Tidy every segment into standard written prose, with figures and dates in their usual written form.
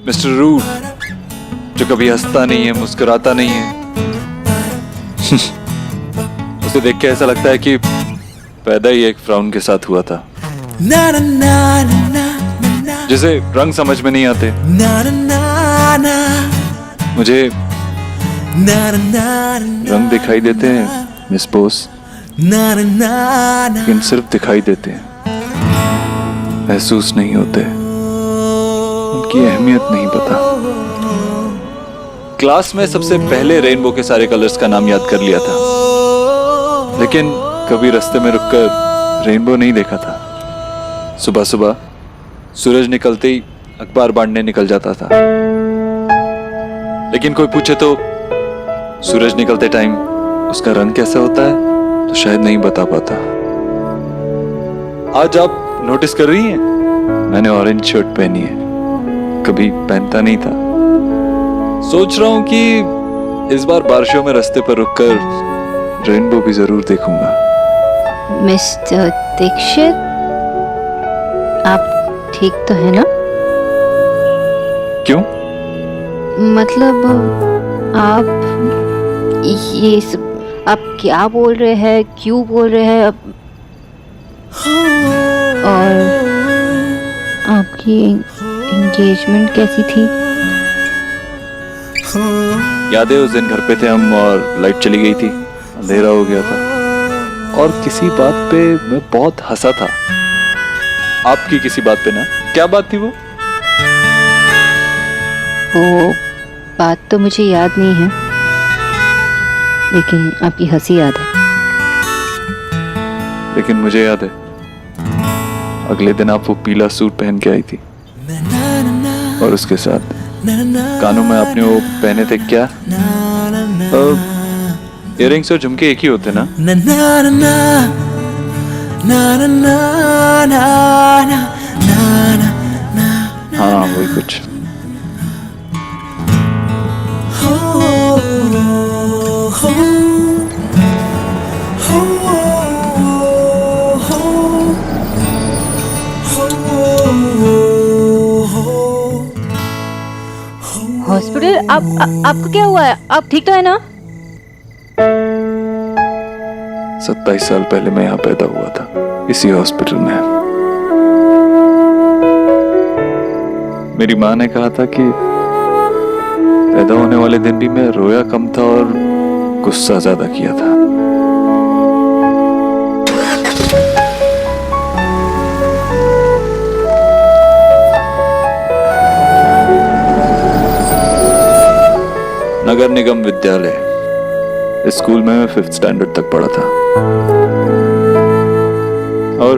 Mister rude, जो कभी हंसता नहीं है, मुस्कुराता नहीं है। उसे देख के ऐसा लगता है कि पैदा ही एक फ्राउन के साथ हुआ था, जिसे रंग समझ में नहीं आते। मुझे रंग दिखाई देते हैं मिस बोस, लेकिन सिर्फ दिखाई देते हैं, महसूस नहीं होते, उनकी अहमियत नहीं पता। क्लास में सबसे पहले रेनबो के सारे कलर्स का नाम याद कर लिया था, लेकिन कभी रास्ते में रुककर रेनबो नहीं देखा था। सुबह सुबह सूरज निकलते ही अखबार बांटने निकल जाता था, लेकिन कोई पूछे तो सूरज निकलते टाइम उसका रंग कैसा होता है तो शायद नहीं बता पाता। आज आप नोटिस कर रही हैं, मैंने ऑरेंज शर्ट पहनी है, कभी पहनता नहीं था। सोच रहा हूं कि इस बार बारिशों में रास्ते पर रुककर रेनबो भी जरूर देखूंगा। मिस्टर दीक्षित, आप ठीक तो है ना? क्यों? मतलब आप क्या बोल रहे हैं, क्यों बोल रहे हैं? और आपकी एंगेजमेंट कैसी थी? याद है उस दिन घर पे थे हम और लाइट चली गई थी, अंधेरा हो गया था, और किसी बात पे मैं बहुत हंसा था। आपकी किसी बात पे ना, क्या बात थी वो बात तो मुझे याद नहीं है, लेकिन आपकी हंसी याद है। लेकिन मुझे याद है, अगले दिन आप वो पीला सूट पहन के आई थी, और उसके साथ कानों में आपने वो पहने थे क्या, इयररिंग्स और झुमके एक ही होते ना? हाँ वही कुछ। हॉस्पिटल? आपको क्या हुआ है? आप ठीक तो है ना? 27 साल पहले मैं यहाँ पैदा हुआ था, इसी हॉस्पिटल में। मेरी माँ ने कहा था कि पैदा होने वाले दिन भी मैं रोया कम था और गुस्सा ज्यादा किया था। नगर निगम विद्यालय, इस स्कूल में मैं 5th स्टैंडर्ड तक पढ़ा था। और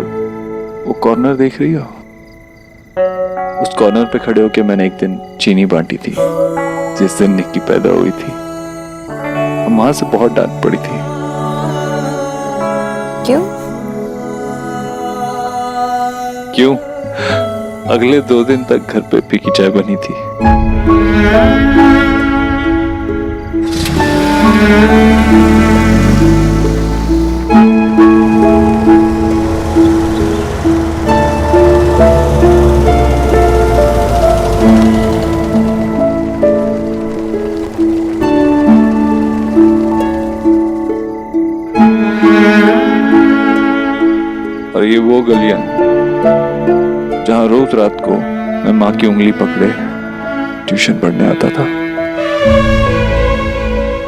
वो कॉर्नर देख रही हो, उस कॉर्नर पे खड़े होके मैंने एक दिन चीनी बांटी थी, जिस दिन निक्की पैदा हुई थी। माँ से बहुत डांट पड़ी थी। क्यों? क्यों? अगले 2 दिन तक घर पे फीकी चाय बनी थी। और ये वो गलियां जहां रोज रात को मैं माँ की उंगली पकड़े ट्यूशन पढ़ने आता था।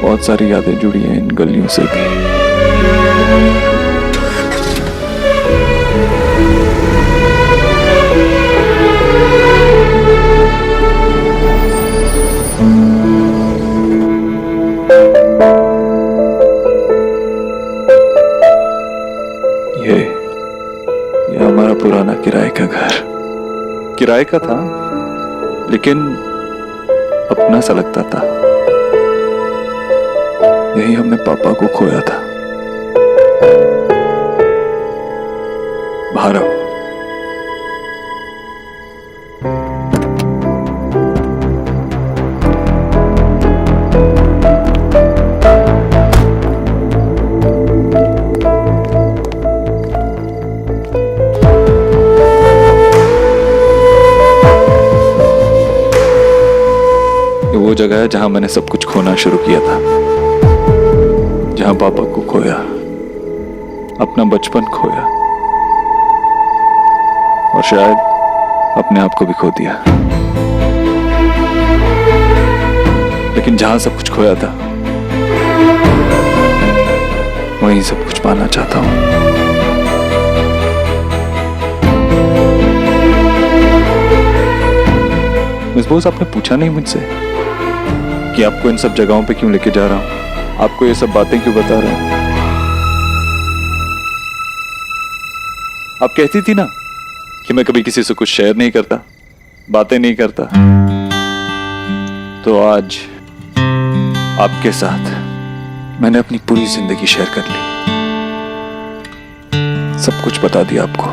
बहुत सारी यादें जुड़ी हैं इन गलियों से भी। ये हमारा पुराना किराए का घर, किराए का था लेकिन अपना सा लगता था। यही हमने पापा को खोया था। भारव, वो जगह है जहां मैंने सब कुछ खोना शुरू किया था, जहां पापा को खोया, अपना बचपन खोया और शायद अपने आप को भी खो दिया। लेकिन जहां सब कुछ खोया था वहीं सब कुछ पाना चाहता हूं। मिस बोस, आपने पूछा नहीं मुझसे कि आपको इन सब जगहों पे क्यों लेके जा रहा हूं, आपको ये सब बातें क्यों बता रहा हूं। आप कहती थी ना कि मैं कभी किसी से कुछ शेयर नहीं करता, बातें नहीं करता, तो आज आपके साथ मैंने अपनी पूरी जिंदगी शेयर कर ली, सब कुछ बता दिया आपको।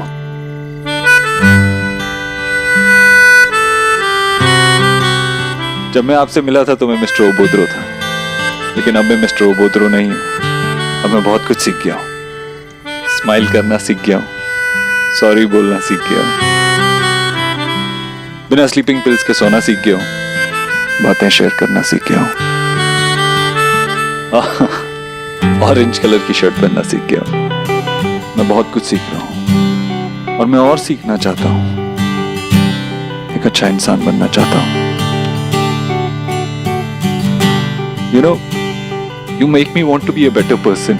जब मैं आपसे मिला था तो मैं मिस्टर ओबोद्रो था, लेकिन अब मैं मिस्टर ओबोद्रो नहीं हूं। अब मैं बहुत कुछ सीख गया हूं, स्माइल करना सीख गया हूं, सॉरी बोलना सीख गया हूं, बिना स्लीपिंग पिल्स के सोना सीख गया हूं, बातें शेयर करना सीख गया हूं, ऑरेंज कलर की शर्ट पहनना सीख गया हूं। मैं बहुत कुछ सीख रहा हूं और मैं और सीखना चाहता हूं, एक अच्छा इंसान बनना चाहता हूं। You know, you make me want to be a better person.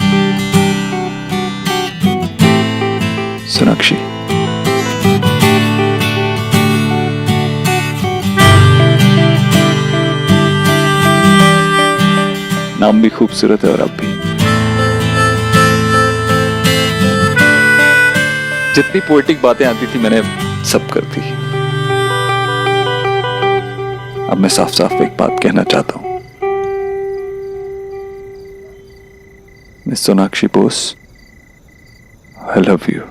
Sonakshi, नाम भी खूबसूरत है और आप भी। जितनी पोएटिक बातें आती थी मैंने सब कर दी। अब मैं साफ साफ एक बात कहना चाहता हूं, miss Sonakshi Bose, I love you.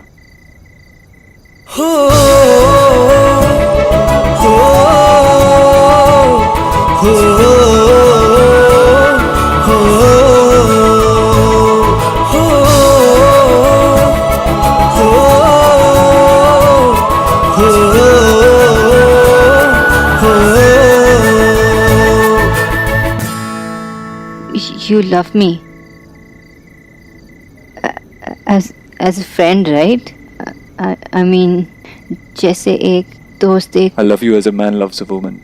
You love me as a friend, right? I mean, जैसे एक दोस्त एक। I love you as a man loves a woman.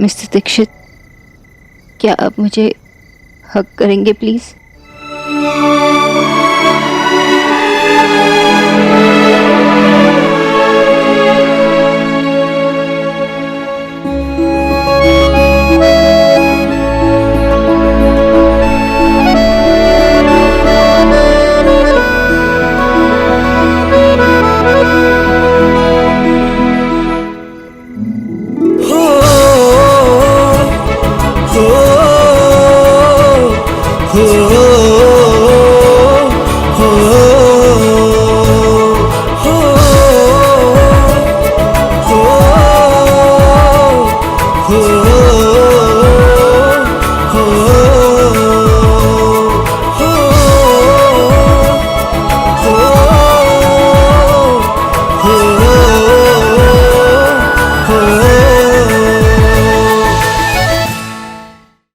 Mister Dikshit, क्या आप मुझे हक करेंगे प्लीज?